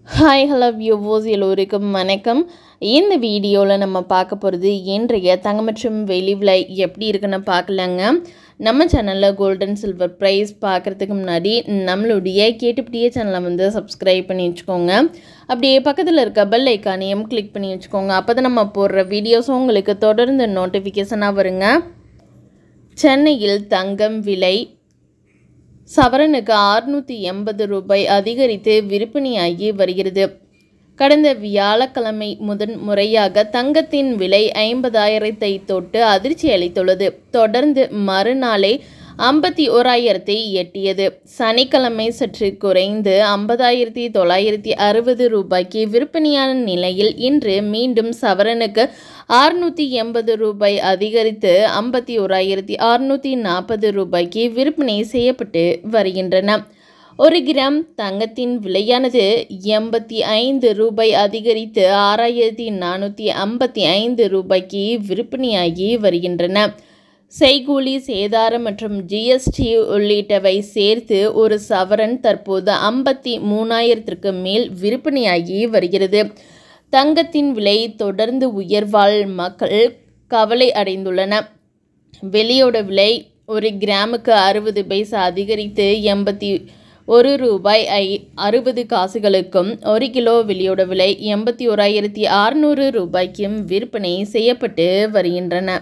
Hi hello viewers எல்லோருக்கும் வணக்கம். இந்த வீடியோவில் நம்ம பார்க்க போகிறது இன்றைய தங்கம் மற்றும் வெள்ளி விலை எப்படி இருக்குன்னு பார்க்கலாங்க. நம்ம சேனலில் கோல்டன் சில்வர் ப்ரைஸ் பார்க்குறதுக்கு முன்னாடி நம்மளுடைய கேட்டுப்படியே சேனலை சப்ஸ்கிரைப் பண்ணி வச்சுக்கோங்க. அப்படியே பக்கத்தில் இருக்க பெல் ஐக்கானையும் கிளிக் பண்ணி வச்சுக்கோங்க. அப்போ தான் நம்ம போடுற வீடியோஸும் உங்களுக்கு தொடர்ந்து நோட்டிஃபிகேஷனாக வருங்க. சென்னையில் தங்கம் விலை சவரனுக்கு 680 ரூபாய் அதிகரித்து விற்பனையாகி வருகிறது. கடந்த வியாழக்கிழமை முதன் முறையாக தங்கத்தின் விலை 50,000 தொட்டு அதிர்ச்சி அளித்துள்ளது. தொடர்ந்து மறுநாளே 51,000 எட்டியது. சனிக்கிழமை சற்று குறைந்து 50,960 ரூபாய்க்கு விற்பனையான நிலையில் இன்று மீண்டும் சவரனுக்கு 680 ரூபாய் அதிகரித்து 51,640 ரூபாய்க்கு விற்பனை செய்யப்பட்டு வருகின்றன. 1 கிராம் தங்கத்தின் விலையானது 85 ரூபாய் அதிகரித்து 6,455 ரூபாய்க்கு விற்பனையாகி வருகின்றன. செய்கூலி சேதாரம் மற்றும் ஜிஎஸ்டி உள்ளிட்டவை சேர்த்து ஒரு சவரன் தற்போது 53,000க்கு மேல் விற்பனையாகி வருகிறது. தங்கத்தின் விலை தொடர்ந்து உயர்வால் மக்கள் கவலை அடைந்துள்ளனர். வெள்ளியோட விலை 1 கிராமுக்கு 60 பைசா அதிகரித்து 81 ரூபாய் 60 காசுகளுக்கும் 1 கிலோ வெள்ளியோட விலை 81,600 ரூபாய்க்கும் விற்பனை செய்யப்பட்டு வருகின்றன.